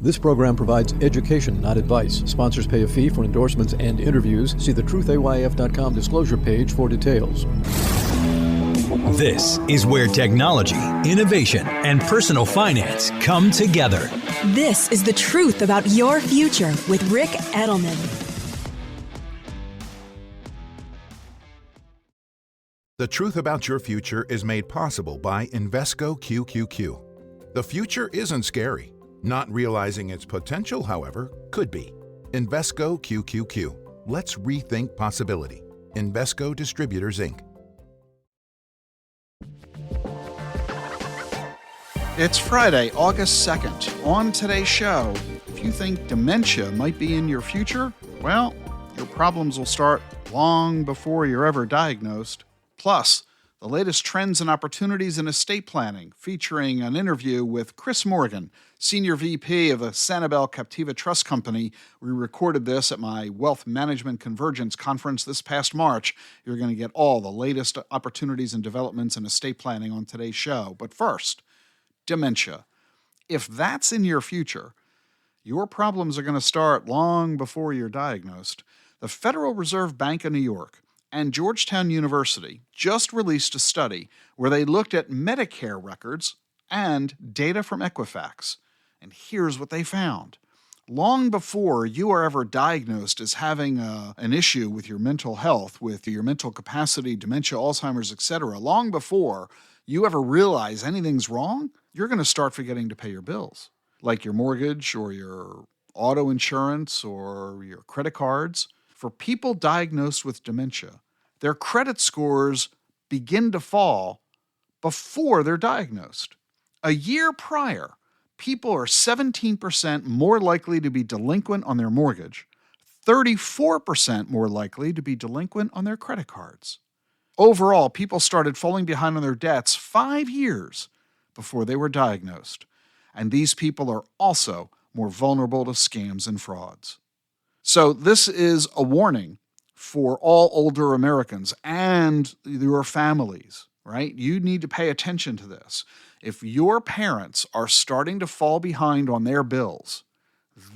This program provides education, not advice. Sponsors pay a fee for endorsements and interviews. See the truthayf.com disclosure page for details. This is where technology, innovation, and personal finance come together. This is The Truth About Your Future with Rick Edelman. The Truth About Your Future is made possible by Invesco QQQ. The future isn't scary. Not realizing its potential, however, could be. Invesco QQQ. Let's rethink possibility. Invesco Distributors, Inc. It's Friday, August 2nd. On today's show, if you think dementia might be in your future, well, your problems will start long before you're ever diagnosed. Plus, the latest trends and opportunities in estate planning, featuring an interview with Chris Morgan, Senior VP of the Sanibel Captiva Trust Company. We recorded this at my Wealth Management Convergence Conference this past March. You're going to get all the latest opportunities and developments in estate planning on today's show. But first, dementia. If that's in your future, your problems are going to start long before you're diagnosed. The Federal Reserve Bank of New York and Georgetown University just released a study where they looked at Medicare records and data from Equifax. And here's what they found. Long before you are ever diagnosed as having an issue with your mental health, with your mental capacity, dementia, Alzheimer's, etc., long before you ever realize anything's wrong, you're going to start forgetting to pay your bills, like your mortgage or your auto insurance or your credit cards. For people diagnosed with dementia, their credit scores begin to fall before they're diagnosed. A year prior, people are 17% more likely to be delinquent on their mortgage, 34% more likely to be delinquent on their credit cards. Overall, people started falling behind on their debts 5 years before they were diagnosed. And these people are also more vulnerable to scams and frauds. So this is a warning for all older Americans and your families, right? You need to pay attention to this. If your parents are starting to fall behind on their bills,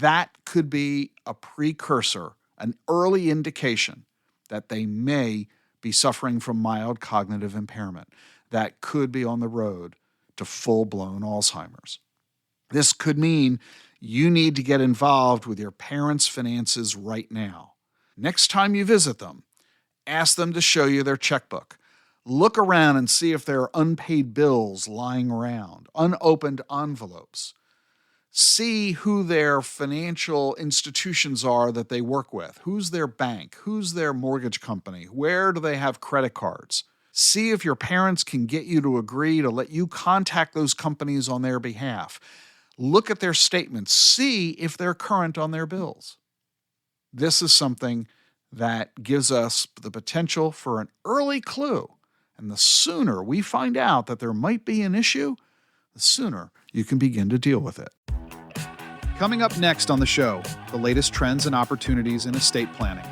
that could be a precursor, an early indication that they may be suffering from mild cognitive impairment that could be on the road to full-blown Alzheimer's. This could mean you need to get involved with your parents' finances right now. Next time you visit them, ask them to show you their checkbook. Look around and see if there are unpaid bills lying around, unopened envelopes. See who their financial institutions are that they work with. Who's their bank? Who's their mortgage company? Where do they have credit cards? See if your parents can get you to agree to let you contact those companies on their behalf. Look at their statements. See if they're current on their bills. This is something that gives us the potential for an early clue. And the sooner we find out that there might be an issue, the sooner you can begin to deal with it. Coming up next on the show, the latest trends and opportunities in estate planning.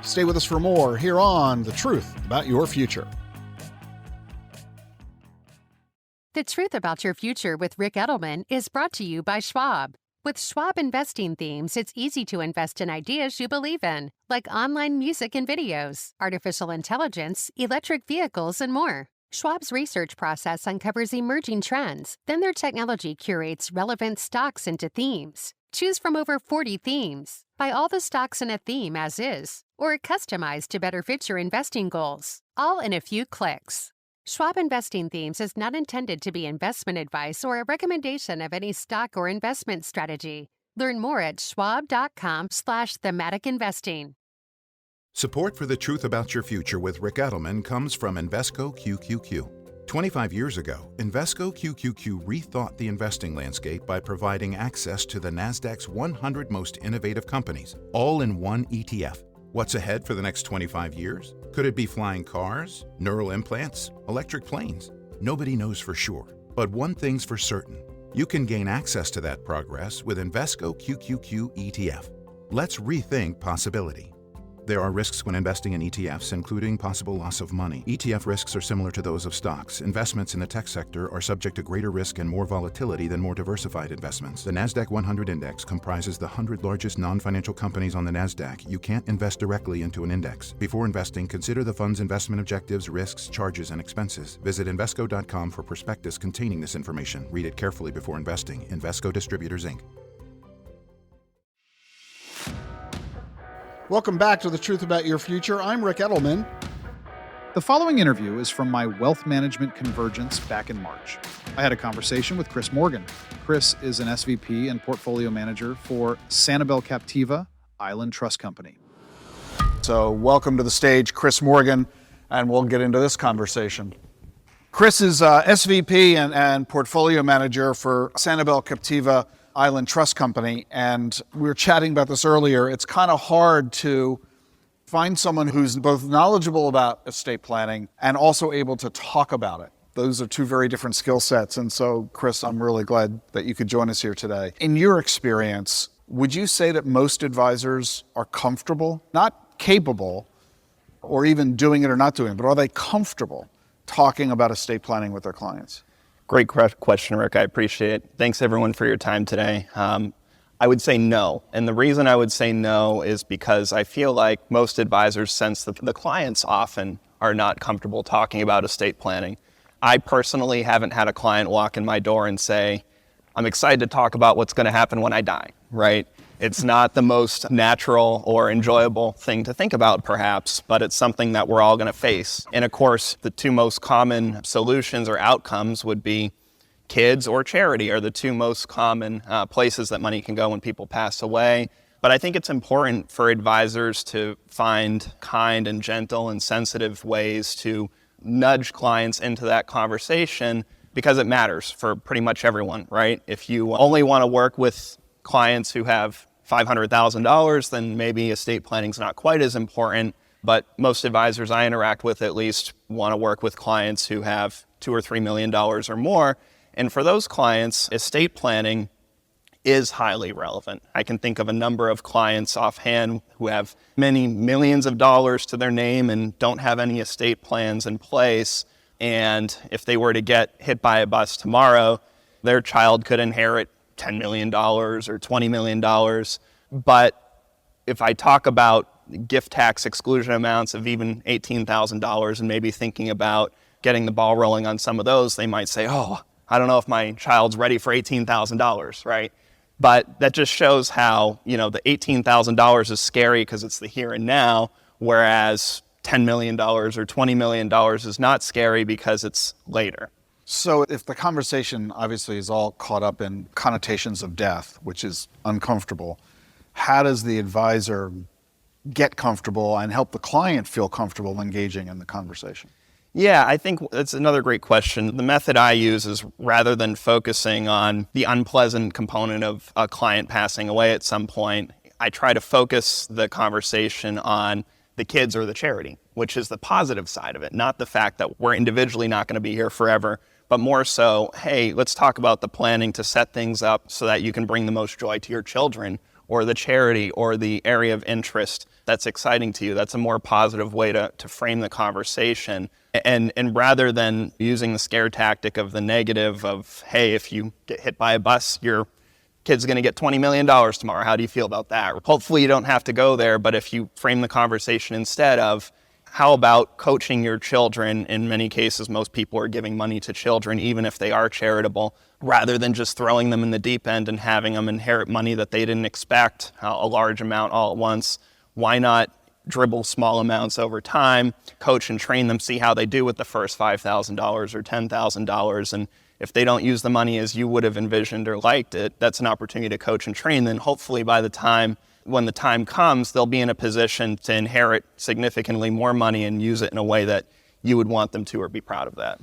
Stay with us for more here on The Truth About Your Future. The Truth About Your Future with Rick Edelman is brought to you by Schwab. With Schwab investing themes, it's easy to invest in ideas you believe in, like online music and videos, artificial intelligence, electric vehicles, and more. Schwab's research process uncovers emerging trends. Then their technology curates relevant stocks into themes. Choose from over 40 themes. Buy all the stocks in a theme as is, or customized to better fit your investing goals, all in a few clicks. Schwab Investing Themes is not intended to be investment advice or a recommendation of any stock or investment strategy. Learn more at schwab.com/thematic investing. Support for The Truth About Your Future with Rick Edelman comes from Invesco QQQ. 25 years ago, Invesco QQQ rethought the investing landscape by providing access to the Nasdaq's 100 most innovative companies, all in one ETF. What's ahead for the next 25 years? Could it be flying cars, neural implants, electric planes? Nobody knows for sure. But one thing's for certain. You can gain access to that progress with Invesco QQQ ETF. Let's rethink possibility. There are risks when investing in ETFs, including possible loss of money. ETF risks are similar to those of stocks. Investments in the tech sector are subject to greater risk and more volatility than more diversified investments. The NASDAQ 100 Index comprises the 100 largest non-financial companies on the NASDAQ. You can't invest directly into an index. Before investing, consider the fund's investment objectives, risks, charges, and expenses. Visit Invesco.com for prospectus containing this information. Read it carefully before investing. Invesco Distributors, Inc. Welcome back to The Truth About Your Future. I'm Rick Edelman. The following interview is from my wealth management convergence back in March. I had a conversation with Chris Morgan. Chris is an SVP and portfolio manager for Sanibel Captiva Island Trust Company. So welcome to the stage, Chris Morgan, and we'll get into this conversation. Chris is SVP and portfolio manager for Sanibel Captiva Island Trust Company, and we were chatting about this earlier. It's kind of hard to find someone who's both knowledgeable about estate planning and also able to talk about it. Those are two very different skill sets, and so, Chris, I'm really glad that you could join us here today. In your experience, would you say that most advisors are comfortable, not capable, or even doing it or not doing it, but are they comfortable talking about estate planning with their clients? Great question, Rick. I appreciate it. Thanks, everyone, for your time today. I would say no. And the reason I would say no is because I feel like most advisors sense that the clients often are not comfortable talking about estate planning. I personally haven't had a client walk in my door and say, I'm excited to talk about what's going to happen when I die, right? It's not the most natural or enjoyable thing to think about, perhaps, but it's something that we're all going to face. And of course, the two most common solutions or outcomes would be kids or charity are the two most common places that money can go when people pass away. But I think it's important for advisors to find kind and gentle and sensitive ways to nudge clients into that conversation because it matters for pretty much everyone, right? If you only want to work with clients who have $500,000, then maybe estate planning is not quite as important. But most advisors I interact with at least want to work with clients who have $2 or $3 million or more. And for those clients, estate planning is highly relevant. I can think of a number of clients offhand who have many millions of dollars to their name and don't have any estate plans in place. And if they were to get hit by a bus tomorrow, their child could inherit $10 million or $20 million. But if I talk about gift tax exclusion amounts of even $18,000 and maybe thinking about getting the ball rolling on some of those, they might say, oh, I don't know if my child's ready for $18,000, right? But that just shows how, the $18,000 is scary because it's the here and now, whereas $10 million or $20 million is not scary because it's later. So if the conversation obviously is all caught up in connotations of death, which is uncomfortable, how does the advisor get comfortable and help the client feel comfortable engaging in the conversation? Yeah, I think that's another great question. The method I use is rather than focusing on the unpleasant component of a client passing away at some point, I try to focus the conversation on the kids or the charity, which is the positive side of it, not the fact that we're individually not going to be here forever, but more so, hey, let's talk about the planning to set things up so that you can bring the most joy to your children or the charity or the area of interest that's exciting to you. That's a more positive way to frame the conversation. And rather than using the scare tactic of the negative of, hey, if you get hit by a bus, your kid's going to get $20 million tomorrow. How do you feel about that? Hopefully you don't have to go there, but if you frame the conversation instead of, how about coaching your children? In many cases, most people are giving money to children, even if they are charitable, rather than just throwing them in the deep end and having them inherit money that they didn't expect, a large amount all at once. Why not dribble small amounts over time, coach and train them, see how they do with the first $5,000 or $10,000. And if they don't use the money as you would have envisioned or liked it, that's an opportunity to coach and train. Then hopefully by the time when the time comes, they'll be in a position to inherit significantly more money and use it in a way that you would want them to or be proud of that.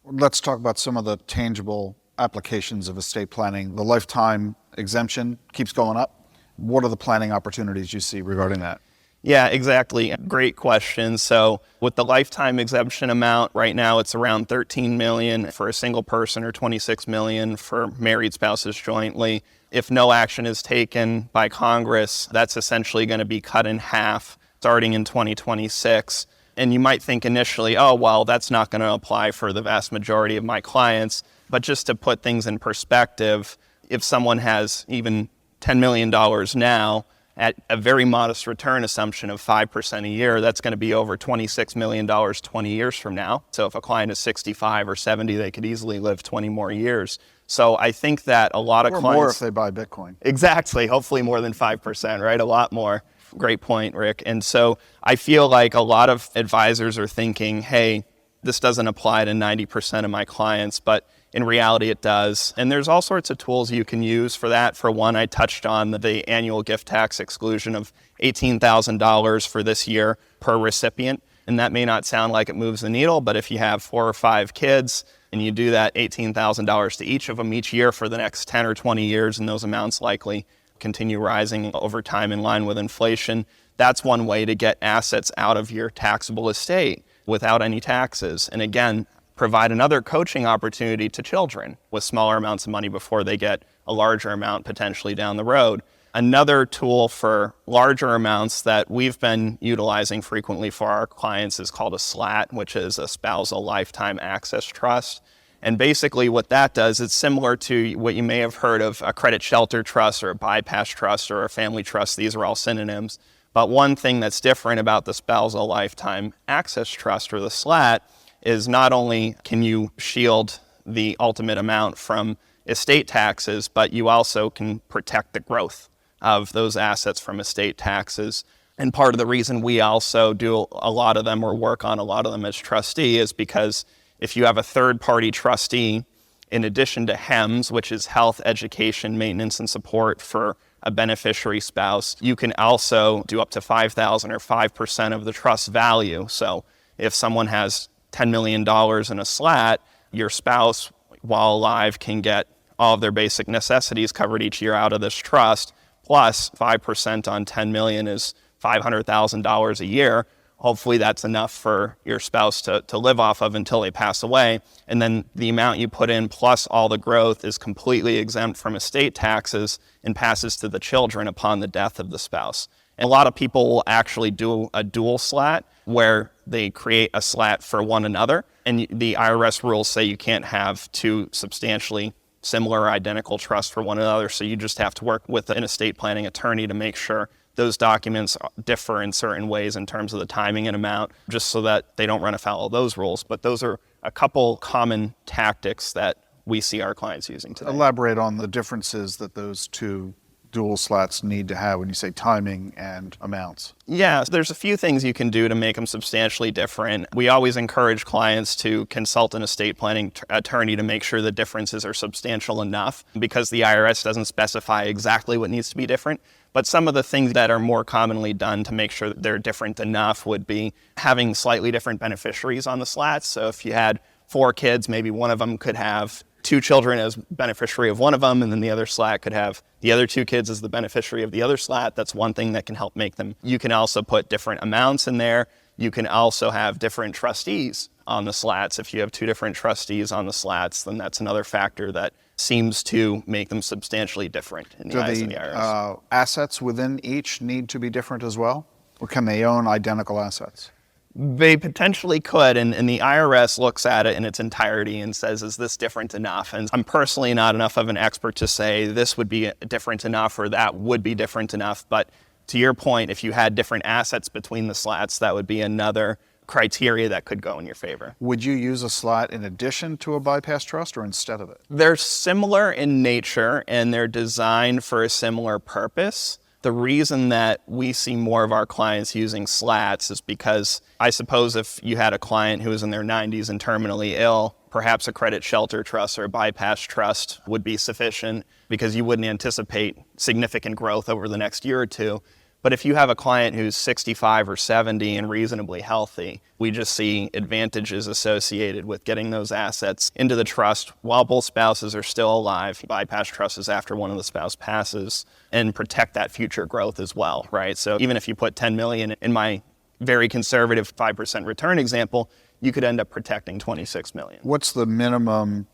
Let's talk about some of the tangible applications of estate planning. The lifetime exemption keeps going up. What are the planning opportunities you see regarding that? Yeah, exactly. Great question. So with the lifetime exemption amount, right now it's around $13 million for a single person or $26 million for married spouses jointly. If no action is taken by Congress, that's essentially going to be cut in half starting in 2026. And you might think initially, oh, well, that's not going to apply for the vast majority of my clients. But just to put things in perspective, if someone has even $10 million now at a very modest return assumption of 5% a year, that's going to be over $26 million 20 years from now. So if a client is 65 or 70, they could easily live 20 more years. So I think that a lot of clients... Or more if they buy Bitcoin. Exactly. Hopefully more than 5%, right? A lot more. Great point, Rick. And so I feel like a lot of advisors are thinking, hey, this doesn't apply to 90% of my clients, but in reality it does. And there's all sorts of tools you can use for that. For one, I touched on the annual gift tax exclusion of $18,000 for this year per recipient. And that may not sound like it moves the needle, but if you have 4 or 5 kids and you do that $18,000 to each of them each year for the next 10 or 20 years, and those amounts likely continue rising over time in line with inflation, that's one way to get assets out of your taxable estate without any taxes. And again, provide another coaching opportunity to children with smaller amounts of money before they get a larger amount potentially down the road. Another tool for larger amounts that we've been utilizing frequently for our clients is called a SLAT, which is a spousal lifetime access trust. And basically what that does, it's similar to what you may have heard of a credit shelter trust or a bypass trust or a family trust. These are all synonyms. But one thing that's different about the spousal lifetime access trust or the SLAT is not only can you shield the ultimate amount from estate taxes, but you also can protect the growth of those assets from estate taxes. And part of the reason we also do a lot of them or work on a lot of them as trustee is because if you have a third-party trustee, in addition to HEMS, which is health, education, maintenance, and support for a beneficiary spouse, you can also do up to $5,000 or 5% of the trust value. So if someone has $10 million in a SLAT, your spouse, while alive, can get all of their basic necessities covered each year out of this trust, plus 5% on $10 million is $500,000 a year. Hopefully that's enough for your spouse to live off of until they pass away. And then the amount you put in plus all the growth is completely exempt from estate taxes and passes to the children upon the death of the spouse. And a lot of people will actually do a dual SLAT where they create a SLAT for one another. And the IRS rules say you can't have two substantially similar or identical trusts for one another. So you just have to work with an estate planning attorney to make sure those documents differ in certain ways in terms of the timing and amount, just so that they don't run afoul of those rules. But those are a couple common tactics that we see our clients using today. Elaborate on the differences that those two dual SLATs need to have when you say timing and amounts. Yeah, there's a few things you can do to make them substantially different. We always encourage clients to consult an estate planning attorney to make sure the differences are substantial enough, because the IRS doesn't specify exactly what needs to be different. But some of the things that are more commonly done to make sure that they're different enough would be having slightly different beneficiaries on the SLATs. So if you had 4 kids, maybe one of them could have 2 children as beneficiary of one of them, and then the other SLAT could have the other 2 kids as the beneficiary of the other SLAT. That's one thing that can help make them. You can also put different amounts in there. You can also have different trustees on the SLATs. If you have 2 different trustees on the SLATs, then that's another factor that seems to make them substantially different in the eyes of the IRS. Assets within each need to be different as well? Or can they own identical assets? They potentially could, and the IRS looks at it in its entirety and says, is this different enough? And I'm personally not enough of an expert to say this would be different enough or that would be different enough. But to your point, if you had different assets between the SLATs, that would be another criteria that could go in your favor. Would you use a SLAT in addition to a bypass trust or instead of it? They're similar in nature and they're designed for a similar purpose. The reason that we see more of our clients using SLATs is because I suppose if you had a client who was in their 90s and terminally ill, perhaps a credit shelter trust or a bypass trust would be sufficient because you wouldn't anticipate significant growth over the next year or two. But if you have a client who's 65 or 70 and reasonably healthy, we just see advantages associated with getting those assets into the trust while both spouses are still alive. Bypass trust is after one of the spouse passes, and protect that future growth as well, right? So even if you put 10 million in my very conservative 5% return example, you could end up protecting 26 million. What's the minimum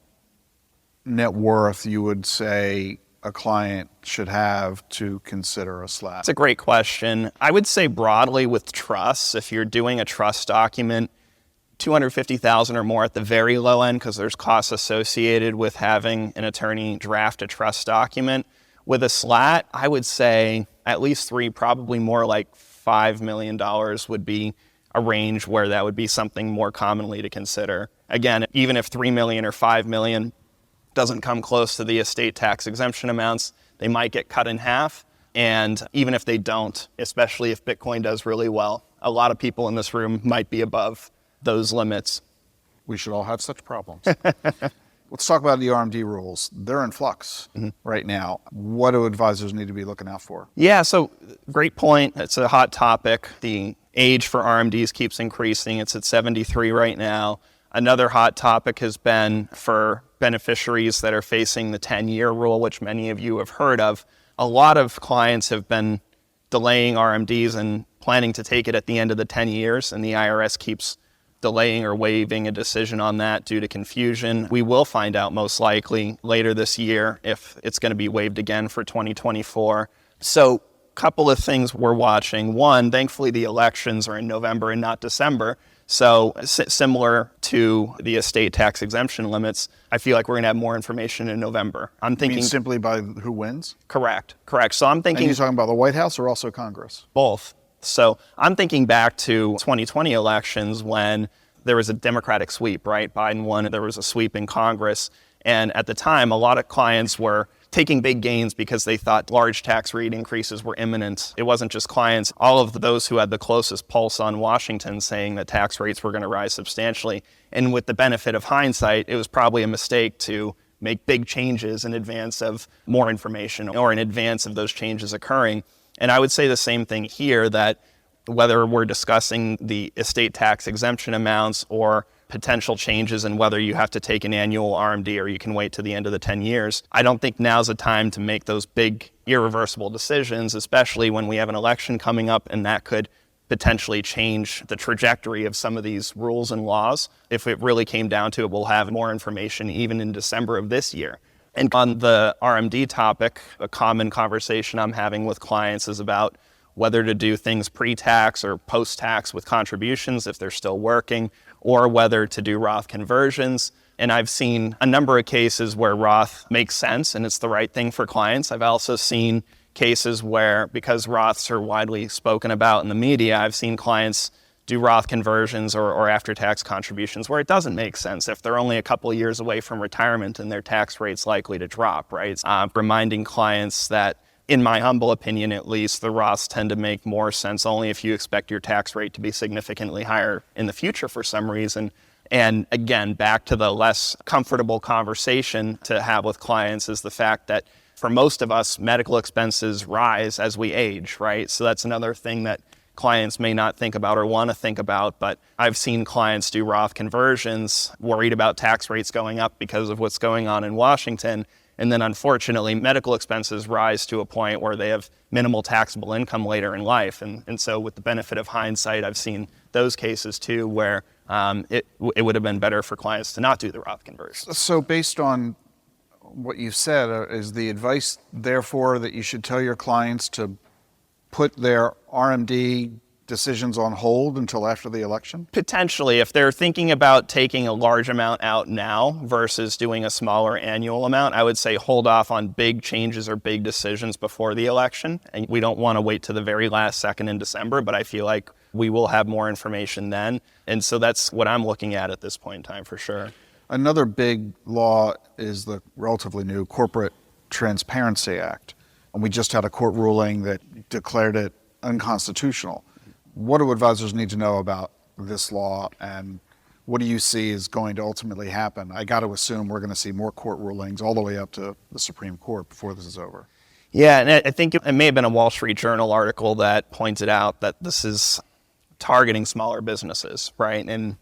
net worth you would say a client should have to consider a SLAT? That's a great question. I would say broadly with trusts, if you're doing a trust document, $250,000 or more at the very low end, because there's costs associated with having an attorney draft a trust document. With a SLAT, I would say at least three, probably more like $5 million would be a range where that would be something more commonly to consider. Again, even if $3 million or $5 million doesn't come close to the estate tax exemption amounts, they might get cut in half. And even if they don't, especially if Bitcoin does really well, a lot of people in this room might be above those limits. We should all have such problems. Let's talk about the RMD rules. They're in flux right now. What do advisors need to be looking out for? Yeah, so great point. It's a hot topic. The age for RMDs keeps increasing. It's at 73 right now. Another hot topic has been for beneficiaries that are facing the 10-year rule, which many of you have heard of. A lot of clients have been delaying RMDs and planning to take it at the end of the 10 years, and the IRS keeps delaying or waiving a decision on that due to confusion. We will find out most likely later this year if it's going to be waived again for 2024. So couple of things we're watching. One, thankfully the elections are in November and not December. So similar to the estate tax exemption limits, I feel like we're going to have more information in November. I'm thinking simply by who wins? Correct. So I'm thinking... And you're talking about the White House or also Congress? Both. So I'm thinking back to 2020 elections when there was a Democratic sweep, right? Biden won, there was a sweep in Congress. And at the time, a lot of clients were taking big gains because they thought large tax rate increases were imminent. It wasn't just clients, all of those who had the closest pulse on Washington saying that tax rates were going to rise substantially. And with the benefit of hindsight, it was probably a mistake to make big changes in advance of more information or in advance of those changes occurring. And I would say the same thing here, that whether we're discussing the estate tax exemption amounts or potential changes in whether you have to take an annual RMD or you can wait to the end of the 10 years, I don't think now's the time to make those big irreversible decisions, especially when we have an election coming up and that could potentially change the trajectory of some of these rules and laws. If it really came down to it, we'll have more information even in December of this year. And on the RMD topic, a common conversation I'm having with clients is about whether to do things pre-tax or post-tax with contributions if they're still working, or whether to do Roth conversions. And I've seen a number of cases where Roth makes sense and it's the right thing for clients. I've also seen cases where, because Roths are widely spoken about in the media, I've seen clients do Roth conversions or after-tax contributions where it doesn't make sense if they're only a couple of years away from retirement and their tax rate's likely to drop, right? Reminding clients that, in my humble opinion at least, the Roths tend to make more sense only if you expect your tax rate to be significantly higher in the future for some reason. And again, back to the less comfortable conversation to have with clients is the fact that for most of us, medical expenses rise as we age, right? So that's another thing that clients may not think about or want to think about, but I've seen clients do Roth conversions worried about tax rates going up because of what's going on in Washington. And then unfortunately, medical expenses rise to a point where they have minimal taxable income later in life. And so with the benefit of hindsight, I've seen those cases too where it would have been better for clients to not do the Roth conversion. So based on what you've said, is the advice therefore that you should tell your clients to put their RMD decisions on hold until after the election? Potentially, if they're thinking about taking a large amount out now versus doing a smaller annual amount, I would say hold off on big changes or big decisions before the election. And we don't want to wait to the very last second in December, but I feel like we will have more information then. And so that's what I'm looking at this point in time for sure. Another big law is the relatively new Corporate Transparency Act. And we just had a court ruling that declared it unconstitutional. What do advisors need to know about this law, and what do you see is going to ultimately happen? I got to assume we're going to see more court rulings all the way up to the Supreme Court before this is over. Yeah, and I think it may have been a Wall Street Journal article that pointed out that this is targeting smaller businesses, right? And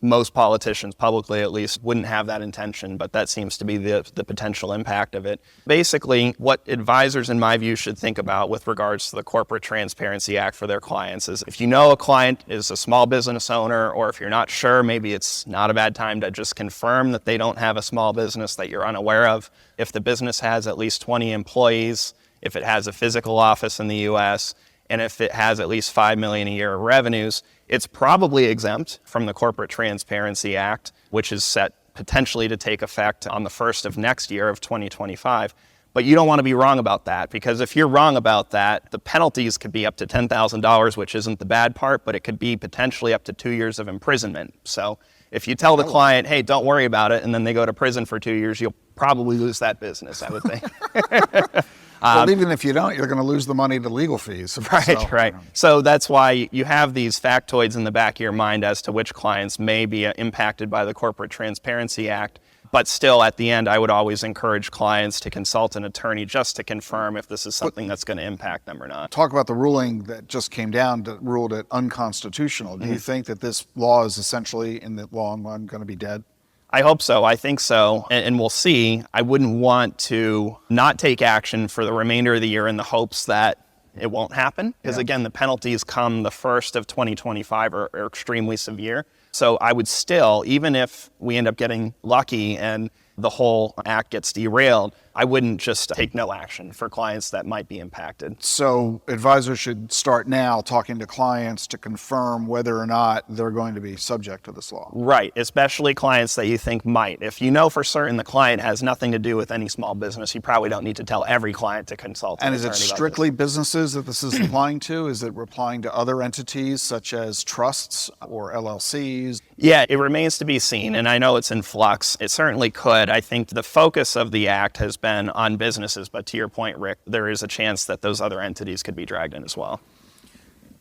most politicians, publicly at least, wouldn't have that intention, but that seems to be the potential impact of it. Basically, what advisors, in my view, should think about with regards to the Corporate Transparency Act for their clients is if you know a client is a small business owner, or if you're not sure, maybe it's not a bad time to just confirm that they don't have a small business that you're unaware of. If the business has at least 20 employees, if it has a physical office in the U.S., and if it has at least $5 million a year of revenues, it's probably exempt from the Corporate Transparency Act, which is set potentially to take effect on the 1st of next year of 2025. But you don't want to be wrong about that, because if you're wrong about that, the penalties could be up to $10,000, which isn't the bad part, but it could be potentially up to 2 years of imprisonment. So if you tell the client, hey, don't worry about it, and then they go to prison for 2 years, you'll probably lose that business, I would think. Well, even if you don't, you're going to lose the money to legal fees. Right. So that's why you have these factoids in the back of your mind as to which clients may be impacted by the Corporate Transparency Act. But still, at the end, I would always encourage clients to consult an attorney just to confirm if this is something that's going to impact them or not. Talk about the ruling that just came down that ruled it unconstitutional. Do you think that this law is essentially, in the long run, going to be dead? I hope so. I think so. And we'll see. I wouldn't want to not take action for the remainder of the year in the hopes that it won't happen. Because again, the penalties come the 1st of 2025 are extremely severe. So I would still, even if we end up getting lucky and the whole act gets derailed, I wouldn't just take no action for clients that might be impacted. So advisors should start now talking to clients to confirm whether or not they're going to be subject to this law. Right, especially clients that you think might. If you know for certain the client has nothing to do with any small business, you probably don't need to tell every client to consult an And is it attorney about strictly businesses that this is applying to? Is it applying to other entities such as trusts or LLCs? Yeah, it remains to be seen, and I know it's in flux. It certainly could. I think the focus of the act has been on businesses, but to your point, Rick, there is a chance that those other entities could be dragged in as well.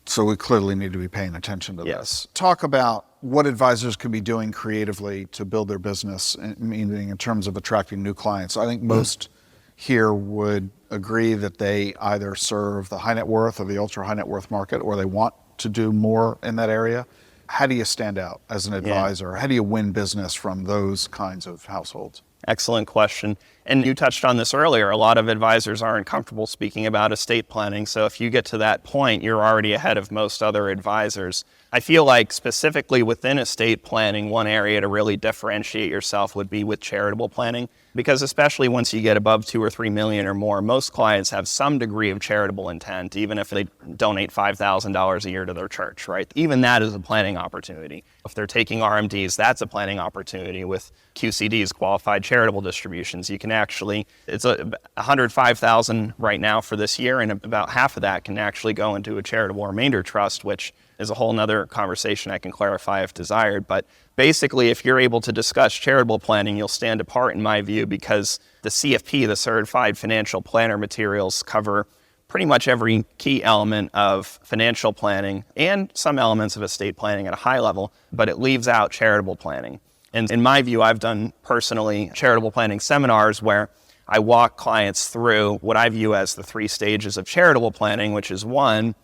So we clearly need to be paying attention to this. Talk about what advisors could be doing creatively to build their business, meaning in terms of attracting new clients. I think most here would agree that they either serve the high net worth or the ultra high net worth market, or they want to do more in that area. How do you stand out as an advisor? How do you win business from those kinds of households? Excellent question. And you touched on this earlier. A lot of advisors aren't comfortable speaking about estate planning. So if you get to that point, you're already ahead of most other advisors. I feel like specifically within estate planning, one area to really differentiate yourself would be with charitable planning. Because especially once you get above 2 or 3 million or more, most clients have some degree of charitable intent, even if they donate $5,000 a year to their church, right? Even that is a planning opportunity. If they're taking RMDs, that's a planning opportunity. With QCDs, qualified charitable distributions, you can actually, it's $105,000 right now for this year, and about half of that can actually go into a charitable remainder trust, which is a whole nother conversation I can clarify if desired. But basically, if you're able to discuss charitable planning, you'll stand apart in my view, because the CFP, the Certified Financial Planner materials, cover pretty much every key element of financial planning and some elements of estate planning at a high level, but it leaves out charitable planning. And in my view, I've done personally charitable planning seminars where I walk clients through what I view as the 3 stages of charitable planning, which is 1,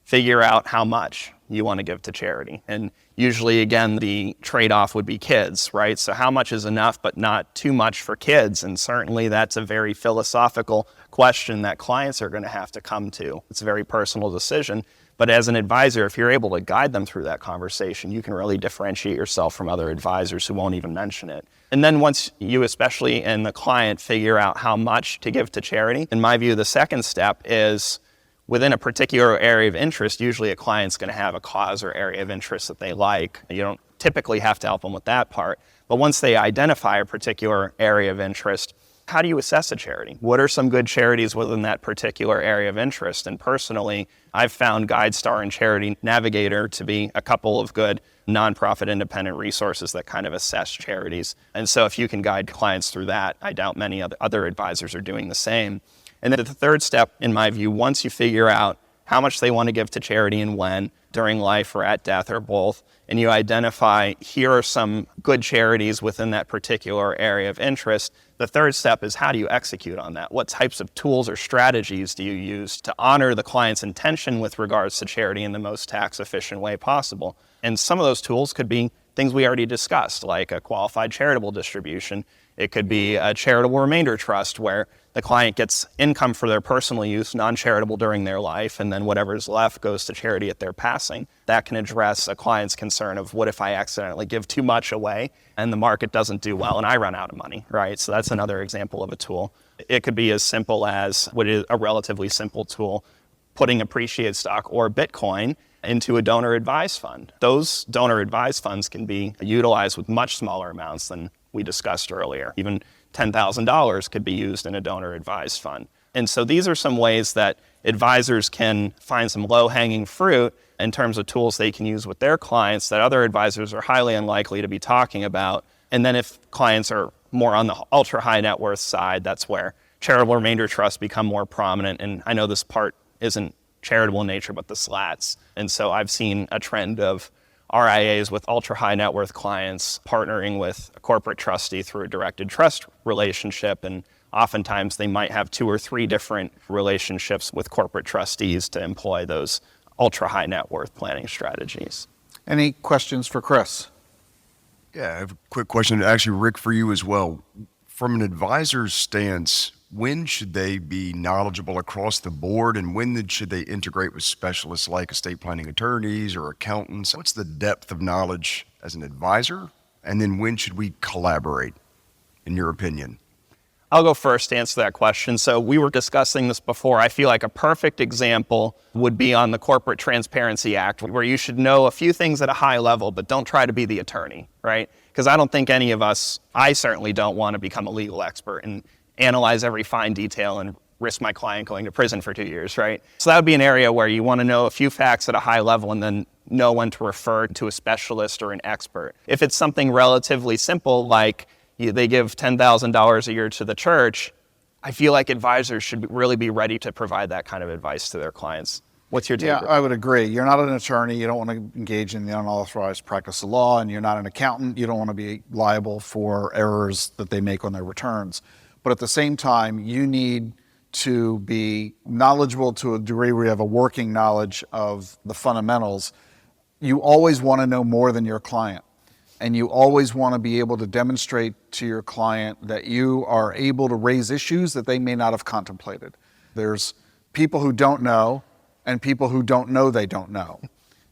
figure out how much you want to give to charity. And usually, again, the trade-off would be kids, right? So how much is enough, but not too much for kids? And certainly that's a very philosophical question that clients are going to have to come to. It's a very personal decision. But as an advisor, if you're able to guide them through that conversation, you can really differentiate yourself from other advisors who won't even mention it. And then once you, especially and the client, figure out how much to give to charity, in my view, the second step is within a particular area of interest. Usually a client's going to have a cause or area of interest that they like. You don't typically have to help them with that part. But once they identify a particular area of interest, how do you assess a charity? What are some good charities within that particular area of interest? And personally, I've found GuideStar and Charity Navigator to be a couple of good nonprofit independent resources that kind of assess charities. And so if you can guide clients through that, I doubt many other advisors are doing the same. And then the third step, in my view, once you figure out how much they want to give to charity and when, during life or at death or both, and you identify here are some good charities within that particular area of interest, the third step is how do you execute on that? What types of tools or strategies do you use to honor the client's intention with regards to charity in the most tax efficient way possible? And some of those tools could be things we already discussed, like a qualified charitable distribution. It could be a charitable remainder trust where the client gets income for their personal use, non-charitable during their life, and then whatever's left goes to charity at their passing. That can address a client's concern of what if I accidentally give too much away and the market doesn't do well and I run out of money, right? So that's another example of a tool. It could be as simple as what is a relatively simple tool, putting appreciated stock or Bitcoin into a donor advised fund. Those donor advised funds can be utilized with much smaller amounts than we discussed earlier. Even $10,000 could be used in a donor advised fund. And so these are some ways that advisors can find some low-hanging fruit in terms of tools they can use with their clients that other advisors are highly unlikely to be talking about. And then if clients are more on the ultra-high net worth side, that's where charitable remainder trusts become more prominent. And I know this part isn't charitable in nature, but the slats. And so I've seen a trend of RIAs with ultra-high net worth clients partnering with a corporate trustee through a directed trust relationship. And oftentimes they might have 2 or 3 different relationships with corporate trustees to employ those ultra-high net worth planning strategies. Any questions for Chris? Yeah, I have a quick question, actually, Rick, for you as well. From an advisor's stance, when should they be knowledgeable across the board, and when should they integrate with specialists like estate planning attorneys or accountants? What's the depth of knowledge as an advisor? And then when should we collaborate, in your opinion? I'll go first to answer that question. So we were discussing this before. I feel like a perfect example would be on the Corporate Transparency Act, where you should know a few things at a high level, but don't try to be the attorney, right? Because I don't think any of us, I certainly don't want to become a legal expert and analyze every fine detail and risk my client going to prison for 2 years, right? So that would be an area where you want to know a few facts at a high level and then know when to refer to a specialist or an expert. If it's something relatively simple, like they give $10,000 a year to the church, I feel like advisors should really be ready to provide that kind of advice to their clients. What's your take? Yeah, I would agree. You're not an attorney. You don't want to engage in the unauthorized practice of law, and you're not an accountant. You don't want to be liable for errors that they make on their returns. But at the same time, you need to be knowledgeable to a degree where you have a working knowledge of the fundamentals. You always want to know more than your client. And you always want to be able to demonstrate to your client that you are able to raise issues that they may not have contemplated. There's people who don't know and people who don't know they don't know.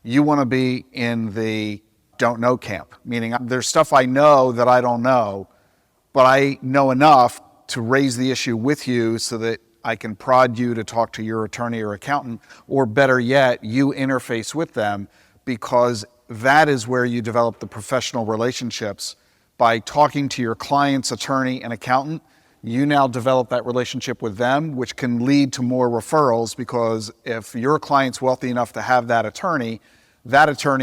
You want to be in the don't know camp, meaning there's stuff I know that I don't know, but I know enough to raise the issue with you so that I can prod you to talk to your attorney or accountant, or better yet, you interface with them, because that is where you develop the professional relationships. By talking to your client's attorney and accountant, you now develop that relationship with them, which can lead to more referrals, because if your client's wealthy enough to have that attorney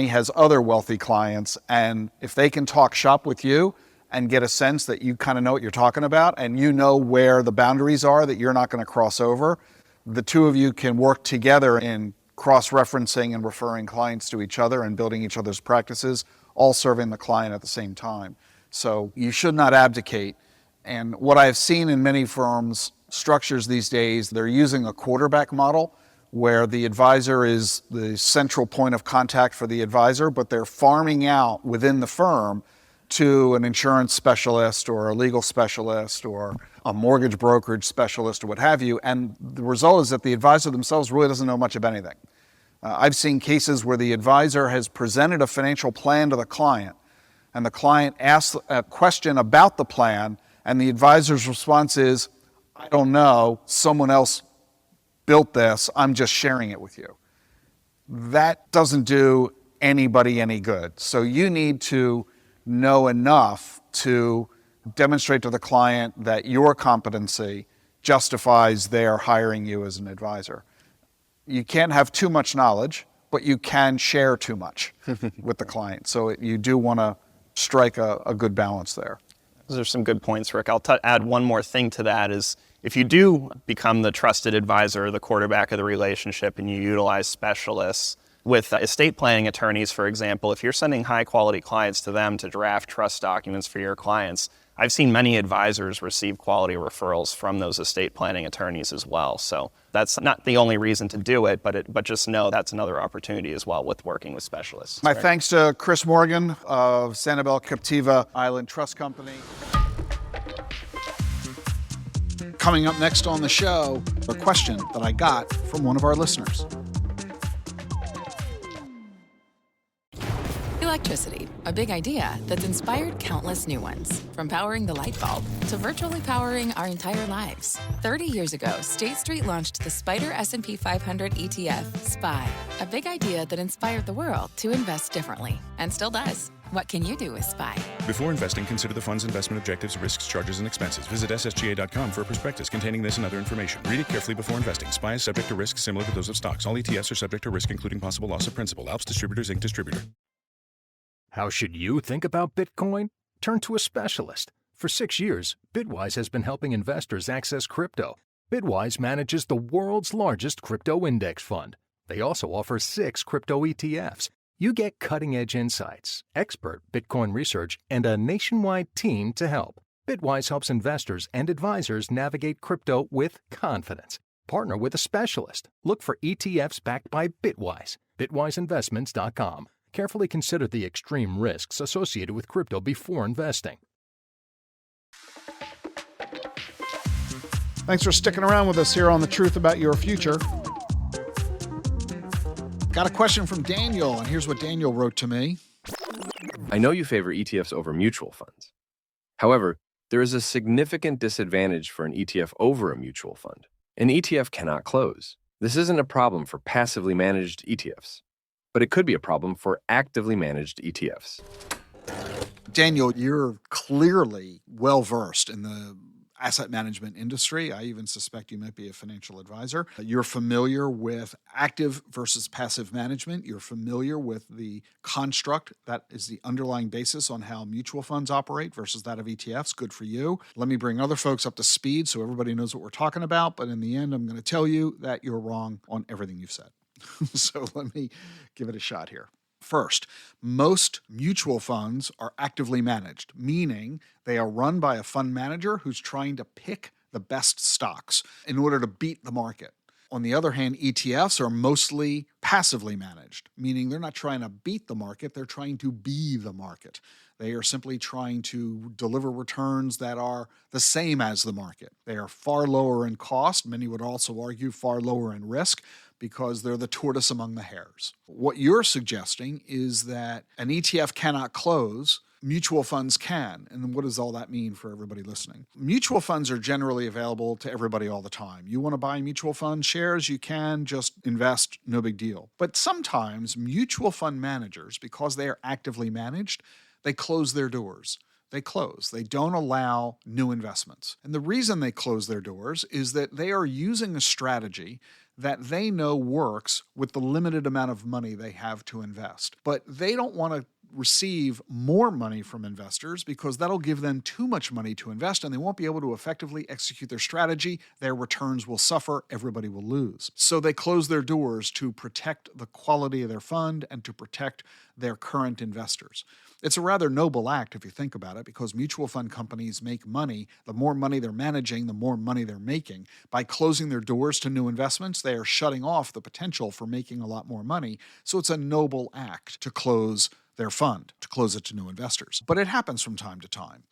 has other wealthy clients, and if they can talk shop with you and get a sense that you kind of know what you're talking about and you know where the boundaries are that you're not going to cross over, the two of you can work together in cross-referencing and referring clients to each other and building each other's practices, all serving the client at the same time. So you should not abdicate. And what I've seen in many firms structures these days, they're using a quarterback model where the advisor is the central point of contact for the advisor, but they're farming out within the firm to an insurance specialist or a legal specialist or a mortgage brokerage specialist or what have you. And the result is that the advisor themselves really doesn't know much of anything. I've seen cases where the advisor has presented a financial plan to the client, and the client asks a question about the plan, and the advisor's response is, I don't know, someone else built this, I'm just sharing it with you. That doesn't do anybody any good. So you need to know enough to demonstrate to the client that your competency justifies their hiring you as an advisor. You can't have too much knowledge, but you can share too much with the client. So you do want to strike a good balance there. Those are some good points, Rick. I'll add one more thing to that is if you do become the trusted advisor, the quarterback of the relationship, and you utilize specialists, with estate planning attorneys, for example, if you're sending high quality clients to them to draft trust documents for your clients, I've seen many advisors receive quality referrals from those estate planning attorneys as well. So that's not the only reason to do it, but just know that's another opportunity as well with working with specialists. My thanks to Chris Morgan of Sanibel Captiva Island Trust Company. Coming up next on the show, a question that I got from one of our listeners. Electricity, a big idea that's inspired countless new ones. From powering the light bulb to virtually powering our entire lives. 30 years ago, State Street launched the Spider S&P 500 ETF, SPY. A big idea that inspired the world to invest differently, and still does. What can you do with SPY? Before investing, consider the fund's investment objectives, risks, charges, and expenses. Visit ssga.com for a prospectus containing this and other information. Read it carefully before investing. SPY is subject to risks similar to those of stocks. All ETFs are subject to risk, including possible loss of principal. Alps Distributors, Inc. Distributor. How should you think about Bitcoin? Turn to a specialist. For 6 years, Bitwise has been helping investors access crypto. Bitwise manages the world's largest crypto index fund. They also offer 6 crypto ETFs. You get cutting-edge insights, expert Bitcoin research, and a nationwide team to help. Bitwise helps investors and advisors navigate crypto with confidence. Partner with a specialist. Look for ETFs backed by Bitwise. BitwiseInvestments.com. Carefully consider the extreme risks associated with crypto before investing. Thanks for sticking around with us here on The Truth About Your Future. Got a question from Daniel, and here's what Daniel wrote to me. I know you favor ETFs over mutual funds. However, there is a significant disadvantage for an ETF over a mutual fund. An ETF cannot close. This isn't a problem for passively managed ETFs, but it could be a problem for actively managed ETFs. Daniel, you're clearly well-versed in the asset management industry. I even suspect you might be a financial advisor. You're familiar with active versus passive management. You're familiar with the construct that is the underlying basis on how mutual funds operate versus that of ETFs. Good for you. Let me bring other folks up to speed so everybody knows what we're talking about. But in the end, I'm going to tell you that you're wrong on everything you've said. So let me give it a shot here. First, most mutual funds are actively managed, meaning they are run by a fund manager who's trying to pick the best stocks in order to beat the market. On the other hand, ETFs are mostly passively managed, meaning they're not trying to beat the market, they're trying to be the market. They are simply trying to deliver returns that are the same as the market. They are far lower in cost, many would also argue far lower in risk, because they're the tortoise among the hares. What you're suggesting is that an ETF cannot close, mutual funds can. And what does all that mean for everybody listening? Mutual funds are generally available to everybody all the time. You want to buy mutual fund shares, you can just invest, no big deal. But sometimes mutual fund managers, because they are actively managed, they close their doors. They close. They don't allow new investments. And the reason they close their doors is that they are using a strategy that they know works with the limited amount of money they have to invest. But they don't want to receive more money from investors because that'll give them too much money to invest and they won't be able to effectively execute their strategy. Their returns will suffer. Everybody will lose. So they close their doors to protect the quality of their fund and to protect their current investors. It's a rather noble act if you think about it, because mutual fund companies make money. The more money they're managing, the more money they're making. By closing their doors to new investments, they are shutting off the potential for making a lot more money. So it's a noble act to close their fund, to close it to new investors. But it happens from time to time.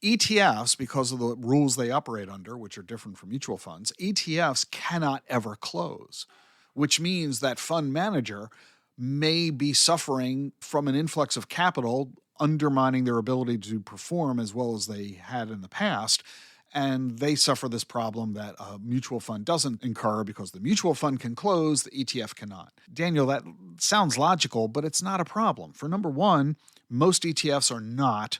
ETFs, because of the rules they operate under, which are different from mutual funds, ETFs cannot ever close, which means that fund manager may be suffering from an influx of capital, undermining their ability to perform as well as they had in the past. And they suffer this problem that a mutual fund doesn't incur because the mutual fund can close, the ETF cannot. Daniel, that sounds logical, but it's not a problem. For number one, most ETFs are not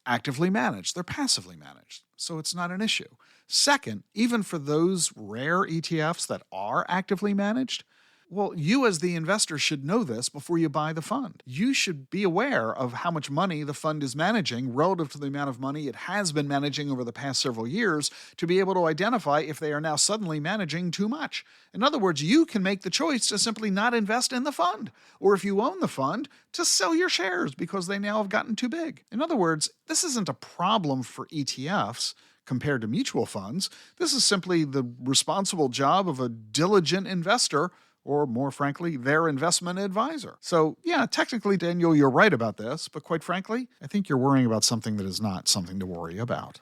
actively managed. They're passively managed. So it's not an issue. Second, even for those rare ETFs that are actively managed, Well, you as the investor should know this before you buy the fund. You should be aware of how much money the fund is managing relative to the amount of money it has been managing over the past several years to be able to identify if they are now suddenly managing too much. In other words, you can make the choice to simply not invest in the fund, or if you own the fund, to sell your shares because they now have gotten too big. In other words, this isn't a problem for ETFs compared to mutual funds. This is simply the responsible job of a diligent investor, or more frankly, their investment advisor. So yeah, technically, Daniel, you're right about this, but quite frankly, I think you're worrying about something that is not something to worry about.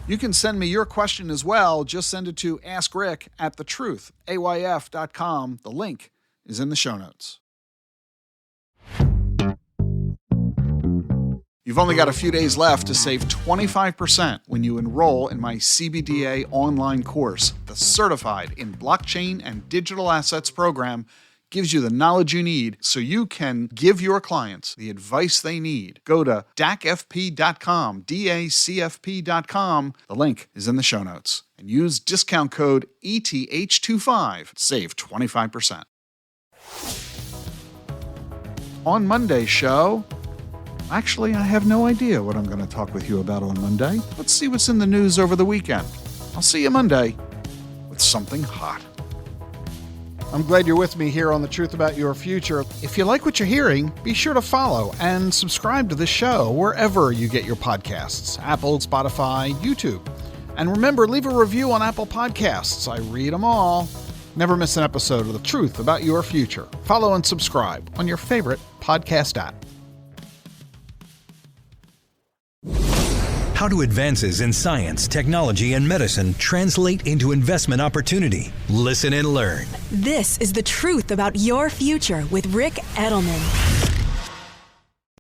You can send me your question as well. Just send it to askrick@thetruthayf.com. The link is in the show notes. You've only got a few days left to save 25% when you enroll in my CBDA online course. The Certified in Blockchain and Digital Assets program gives you the knowledge you need so you can give your clients the advice they need. Go to dacfp.com, DACFP.com. The link is in the show notes. And use discount code ETH25. Save 25%. On Monday's show... Actually, I have no idea what I'm going to talk with you about on Monday. Let's see what's in the news over the weekend. I'll see you Monday with something hot. I'm glad you're with me here on The Truth About Your Future. If you like what you're hearing, be sure to follow and subscribe to the show wherever you get your podcasts, Apple, Spotify, YouTube. And remember, leave a review on Apple Podcasts. I read them all. Never miss an episode of The Truth About Your Future. Follow and subscribe on your favorite podcast app. How do advances in science, technology, and medicine translate into investment opportunity? Listen and learn. This is The Truth About Your Future with Rick Edelman.